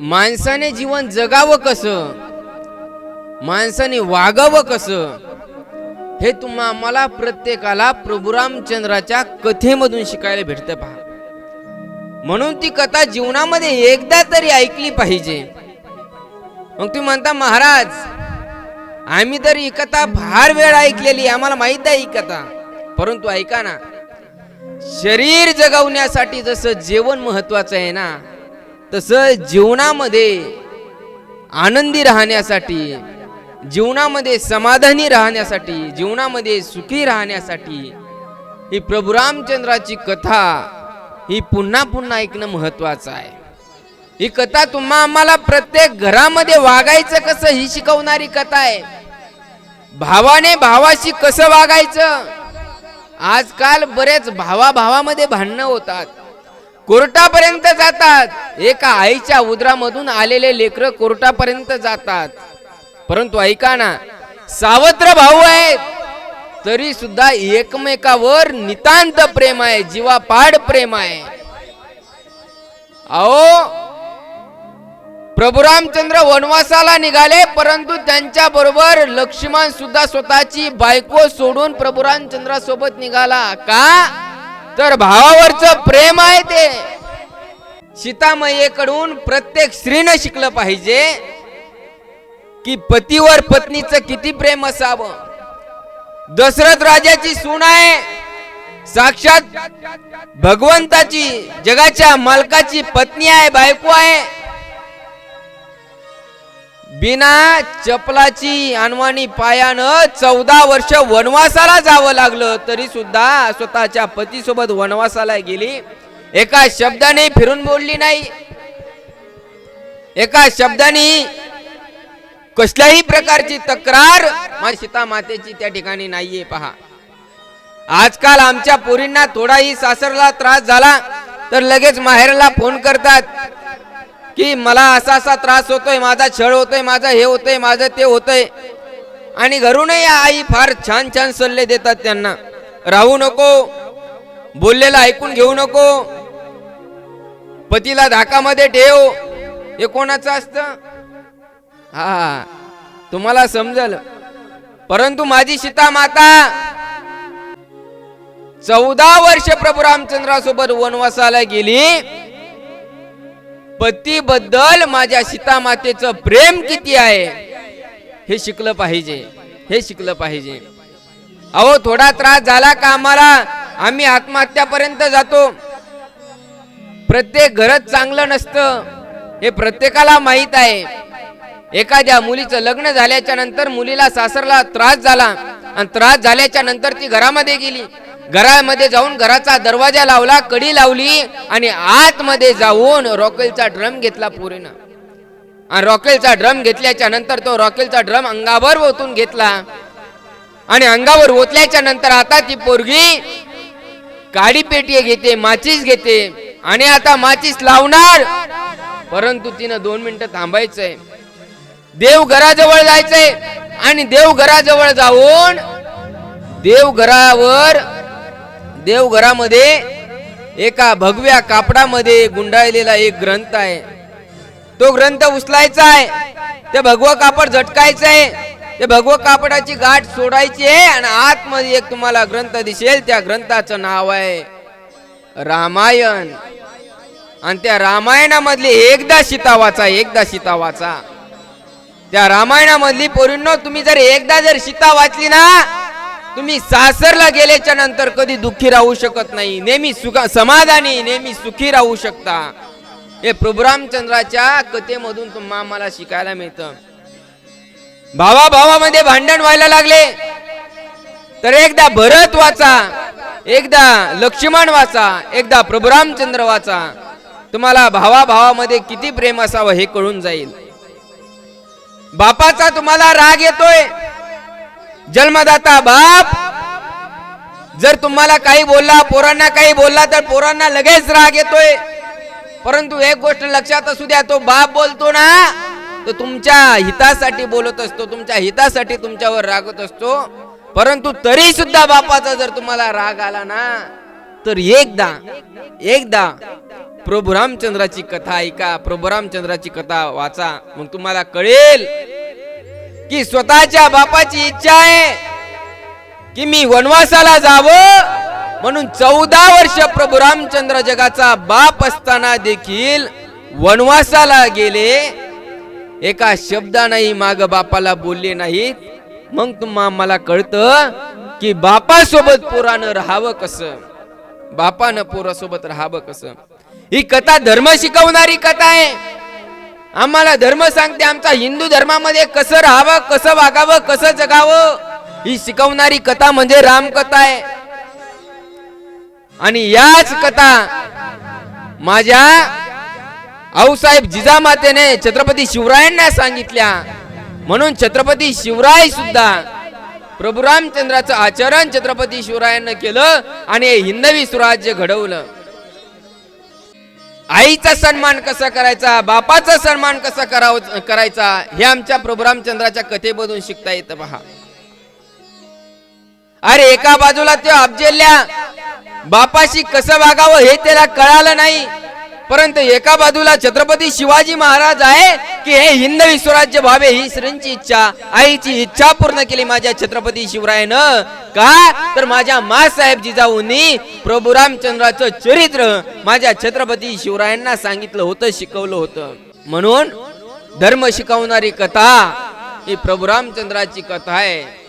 माणसाने जीवन जगावं कसं, माणसाने वागावं कसं, हे आम्हाला प्रत्येकाला प्रभू रामचंद्राच्या कथेमधून शिकायला भेटतं पहा. म्हणून ती कथा जीवनामध्ये एकदा तरी ऐकली पाहिजे. मग तुम्ही म्हणता महाराज आम्ही तर ही कथा फार वेळ ऐकलेली, आम्हाला माहित आहे ही कथा. परंतु ऐका ना, शरीर जगवण्यासाठी जसं जेवण महत्वाचं आहे ना, तसं जीवनामध्ये आनंदी राहण्यासाठी, जीवनामध्ये समाधानी राहण्यासाठी, जीवनामध्ये सुखी राहण्यासाठी ही प्रभू रामचंद्राची कथा ही पुन्हा पुन्हा ऐकणं महत्वाचं आहे. ही कथा आम्हाला प्रत्येक घरामध्ये वागायचं कसं ही शिकवणारी कथा आहे. भावाने भावाशी कसं वागायचं. आजकाल बरेच भावाभावामध्ये भांडणं होतात, कोर्टापर्यंत जातात. एका आईच्या उदरामधून आलेले लेकरं कोर्टापर्यंत जातात. परंतु ऐका ना, सावत्र भाऊ आहेत तरी सुद्धा एकमेकावर नितांत प्रेम आहे, जीवापाड प्रेम आहे. अहो प्रभू रामचंद्र वनवासाला निघाले, परंतु त्यांच्या बरोबर लक्ष्मण सुद्धा स्वतःची बायको सोडून प्रभू रामचंद्रासोबत निघाला. का तर भावावरचं प्रेम आहे ते. सीतामाईकडून प्रत्येक स्त्रीने शिकलं पाहिजे की पतीवर पत्नीचं किती प्रेम असावं. दशरथ राजाची सून आहे, साक्षात भगवंताची जगाच्या मालकाची पत्नी आहे, बायको आहे. बिना चपलाची अनवाणी पायानं 14 वर्ष वनवासाला जावं लागलं, तरी सुद्धा स्वतःच्या पतीसोबत वनवासाला गेली. एका शब्दाने फिरून बोलली नाही, एका शब्दाने कसल्याही प्रकारची तक्रार सीता मातेची त्या ठिकाणी नाहीये. पहा आजकाल आमच्या पोरींना थोडाही सासरला त्रास झाला तर लगेच माहेरला फोन करतात की मला असा असा त्रास होतोय, माझा छळ होतोय, माझा हे होतंय, माझं ते होतंय. आणि घरूनही आई फार छान छान सल्ले देतात त्यांना. राहू नको, बोललेलं ऐकून घेऊ नको, पतीला धाकामध्ये ठेव. हे कोणाचं असतं? हा तुम्हाला समजल. परंतु माझी सीता माता 14 वर्ष प्रभू रामचंद्रासोबत वनवासाला गेली. पतीबद्दल माझ्या सीता मातेचं प्रेम किती आहे हे शिकलं पाहिजे, हे शिकलं पाहिजे. अहो थोडा त्रास झाला का आम्ही आत्महत्यापर्यंत जातो. प्रत्येक घरात चांगलं नसतं हे प्रत्येकाला माहित आहे. एखाद्या मुलीचं लग्न झाल्याच्या नंतर मुलीला सासरला त्रास झाला आणि त्रास झाल्याच्या नंतर ती घरामध्ये गेली. घरामध्ये जाऊन घराचा दरवाजा लावला, कडी लावली आणि आतमध्ये जाऊन रॉकेलचा ड्रम घेतला पोरीनं. आणि रॉकेलचा ड्रम घेतल्याच्या नंतर तो रॉकेलचा ड्रम अंगावर ओतून घेतला. आणि अंगावर ओतल्याच्या नंतर आता ती पोरगी काडी पेटी घेते, माचीस घेते आणि आता माचीस लावणार. परंतु तिनं 2 मिनिटं थांबायचंय, देवघराजवळ जायचंय. आणि देवघराजवळ जाऊन देवघरामध्ये एका भगव्या कापडामध्ये गुंडाळलेला एक ग्रंथ आहे. तो ग्रंथ उचलायचा आहे, ते भगवं कापड झटकायचंय, ते भगवं कापडाची गाठ सोडायची आहे आणि आतमध्ये एक तुम्हाला ग्रंथ दिसेल. त्या ग्रंथाचं नाव आहे रामायण. आणि त्या रामायणामधली एकदा सीता वाचा, एकदा सीता वाचा. त्या रामायणामधली पोरींनो तुम्ही जर एकदा सीता वाचली ना, तुम्ही सासरला गेल्याच्या नंतर कधी दुःखी राहू शकत नाही, नेहमी समाधानी, नेहमी सुखी राहू शकता. हे प्रभू रामचंद्राच्या कथेमधून आम्हाला शिकायला मिळतं. भावाभावामध्ये भांडण व्हायला लागले तर एकदा भरत वाचा, एकदा लक्ष्मण वाचा, एकदा प्रभू रामचंद्र वाचा. तुम्हाला भावाभावामध्ये किती प्रेम असावं हे कळून जाईल. बापाचा तुम्हाला राग येतोय, जन्मदाता बाप जर तुम्हाला काही बोलला, पोरांना काही बोलला तर पोरांना लगेच राग येतोय. परंतु एक गोष्ट लक्षात असू द्या, तो बाप बोलतो ना तो तुमच्या हितासाठी बोलत असतो, तुमच्या हितासाठी तुमच्यावर रागत असतो. परंतु तरी सुद्धा बापाचा जर तुम्हाला राग आला ना तर एकदा प्रभू रामचंद्राची कथा ऐका, प्रभू रामचंद्राची कथा वाचा, मग तुम्हाला कळेल की स्वतःच्या बापाची इच्छा आहे की मी वनवासाला जावं, म्हणून 14 वर्ष प्रभू रामचंद्र जगाचा बाप असताना देखील वनवासाला गेले. एका शब्दानेही माग बापाला बोलले नाहीत. मग तुम्हाला कळतं की बापासोबत पोरानं राहावं कसं, बापानं पोरासोबत राहावं कसं. ही कथा धर्म शिकवणारी कथा आहे. आम्हाला धर्म सांगते, आमचा हिंदू धर्मामध्ये कसं राहावं, कसं वागावं, कसं जगावं, ही शिकवणारी कथा म्हणजे रामकथा आहे. आणि याच कथा माझ्या आऊसाहेब जिजामातेने छत्रपती शिवरायांना सांगितल्या. म्हणून छत्रपती शिवराय सुद्धा प्रभू रामचंद्राचं आचरण छत्रपती शिवरायांना केलं आणि हिंदवी स्वराज्य घडवलं. आईचा सन्मान कसा करायचा, बापाचा सन्मान कसा करायचा, हे आमच्या प्रभू रामचंद्राच्या कथेमधून शिकता येतं पहा. अरे एका बाजूला ते अफजलल्या बापाशी कसं वागावं हे त्याला कळालं नाही, परंतु एका बाजूला छत्रपती शिवाजी महाराज आहे की हे हिंदवी स्वराज्य व्हावे ही श्रींची इच्छा, आईची इच्छा पूर्ण केली माझ्या छत्रपती शिवरायानं. का तर माझ्या माँसाहेब जिजाऊंनी प्रभू रामचंद्राचं चरित्र माझ्या छत्रपती शिवरायांना सांगितलं होतं, शिकवलं होतं. म्हणून धर्म शिकवणारी कथा ही प्रभू रामचंद्राची कथा आहे.